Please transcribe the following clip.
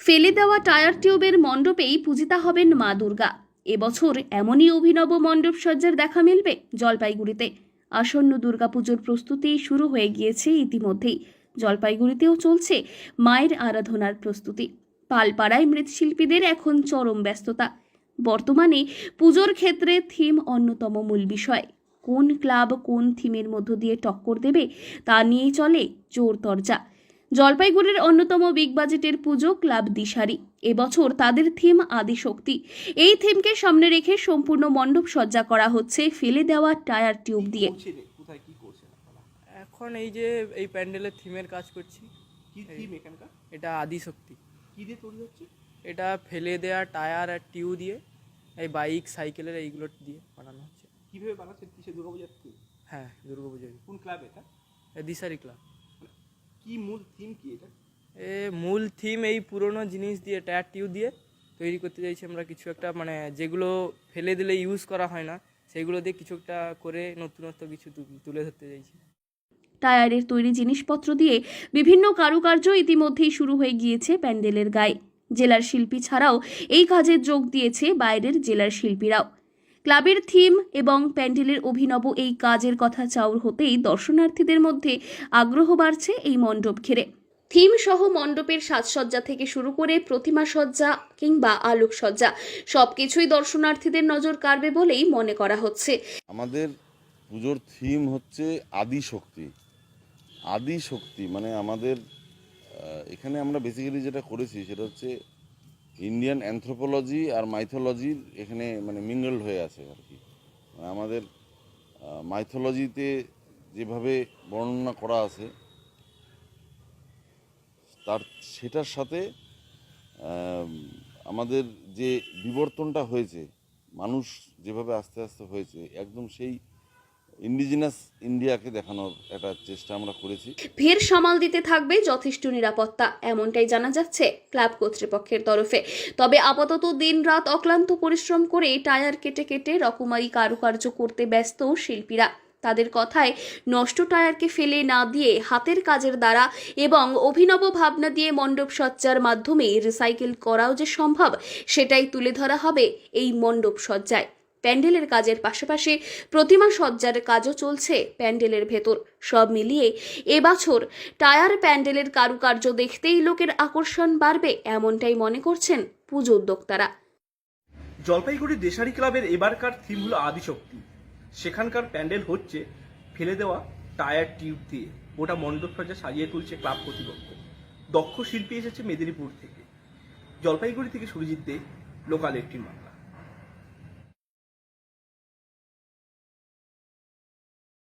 ফেলে দেওয়া টায়ার টিউবের মণ্ডপেই পূজিতা হবেন মা দুর্গা। এবছর এমনই অভিনব মণ্ডপ সজ্জার দেখা মিলবে জলপাইগুড়িতে। আসন্ন দুর্গাপুজোর প্রস্তুতি শুরু হয়ে গিয়েছে ইতিমধ্যেই। জলপাইগুড়িতেও চলছে মায়ের আরাধনার প্রস্তুতি। পালপাড়ায় মৃৎশিল্পীদের এখন চরম ব্যস্ততা। বর্তমানে পুজোর ক্ষেত্রে থিম অন্যতম মূল বিষয়। কোন ক্লাব কোন থিমের মধ্য দিয়ে টক্কর দেবে তা নিয়েই চলে জোর তরজা। জলপাইগুড়ির অন্যতম বিগ বাজেটের পুজো ক্লাব দিশারি। এবছর তাদের থিম আদিশক্তি। এই থিমকে সামনে রেখে সম্পূর্ণ মণ্ডপ সজ্জা করা হচ্ছে ফেলে দেওয়া টায়ার টিউব দিয়ে। এখন এই যে এই প্যান্ডেলের থিমের কাজ করছি। কি থিম এখানকার? এটা আদিশক্তি। কি দিয়ে তৈরি হচ্ছে? এটা ফেলে দেওয়া টায়ার আর টিউব দিয়ে, এই বাইক সাইকেলের এইগুলো দিয়ে বানানো হচ্ছে। কিভাবে বানাচ্ছেন? কিসে দুর্গাপূজার থিম? হ্যাঁ, দুর্গাপুজোর। কোন ক্লাব এটা? দিশারি ক্লাব। কি মূল থিম কি এটা? মূল থিম এই পুরোনো জিনিস দিয়ে টায়ার টিউব দিয়ে তৈরি করতে চাইছি আমরা কিছু একটা, মানে যেগুলো ফেলে দিলে ইউজ করা হয় না সেগুলো দিয়ে কিছু একটা করে নতুনত্ব কিছু তুলে ধরতে চাইছি। টায়ারের তৈরি জিনিসপত্র দিয়ে বিভিন্ন কারুকার্য ইতিমধ্যেই শুরু হয়ে গিয়েছে প্যান্ডেলের গায়ে। জেলার শিল্পী ছাড়াও এই কাজে যোগ দিয়েছে বাইরের জেলার শিল্পীরাও। ক্লাবের থিম এবং প্যান্ডেলের অভিনব এই কাজের কথা চাউর হতেই দর্শনার্থীদের মধ্যে আগ্রহ বাড়ছে এই মণ্ডপ ঘিরে। থিম সহ মণ্ডপের সাজসজ্জা থেকে শুরু করে প্রতিমা সজ্জা কিংবা আলোকসজ্জা সবকিছুই দর্শনার্থীদের নজর কাড়বে বলেই মনে করা হচ্ছে। আমাদের পুজোর থিম হচ্ছে আদিশক্তি। আদিশক্তি মানে আমাদের এখানে আমরা বেসিক্যালি যেটা করেছি সেটা হচ্ছে ইন্ডিয়ান অ্যানথ্রোপোলজি আর মাইথোলজির এখানে মানে মিঙ্গলড হয়ে আছে আর কি। আমাদের মাইথোলজিতে যেভাবে বর্ণনা করা আছে তার সেটার সাথে আমাদের যে বিবর্তনটা হয়েছে, মানুষ যেভাবে আস্তে আস্তে হয়েছে, একদম সেই ইন্ডিজিনাস ইন্ডিয়াকে দেখানোর একটা চেষ্টা আমরা করেছি। ভিড় সামাল দিতে থাকবে যথেষ্ট নিরাপত্তা, এমনটাই জানা যাচ্ছে ক্লাব কর্তৃপক্ষের তরফে। তবে আপাতত দিনরাত অক্লান্ত পরিশ্রম করে টায়ার কেটে কেটে রকমারি কারুকার্য করতে ব্যস্ত শিল্পীরা। তাদের কথায় নষ্ট টায়ারকে ফেলে না দিয়ে হাতের কাজের দ্বারা এবং অভিনব ভাবনা দিয়ে মণ্ডপ সজ্জার মাধ্যমে রিসাইকেল করাও যে সম্ভব সেটাই তুলে ধরা হবে এই মণ্ডপ সজ্জায়। প্যান্ডেলের কাজের পাশাপাশি প্রতিমা সজ্জার কাজও চলছে প্যান্ডেলের ভেতর। সব মিলিয়ে এবছর টায়ার প্যান্ডেলের কারুকার্য দেখতেই লোকের আকর্ষণ বাড়বে, এমনটাই মনে করছেন পুজো উদ্যোক্তারা। জলপাইগুড়ি দেশারি ক্লাবের এবারকার থিম হলো আদিশক্তি। সেখানকার প্যান্ডেল হচ্ছে ফেলে দেওয়া টায়ার টিউব দিয়ে। গোটা মণ্ডপ সজ্জা সাজিয়ে তুলছে ক্লাব কর্তৃপক্ষ। দক্ষ শিল্পী এসেছে মেদিনীপুর থেকে। জলপাইগুড়ি থেকে সুরজিৎ দে, লোকাল 18 বাংলা।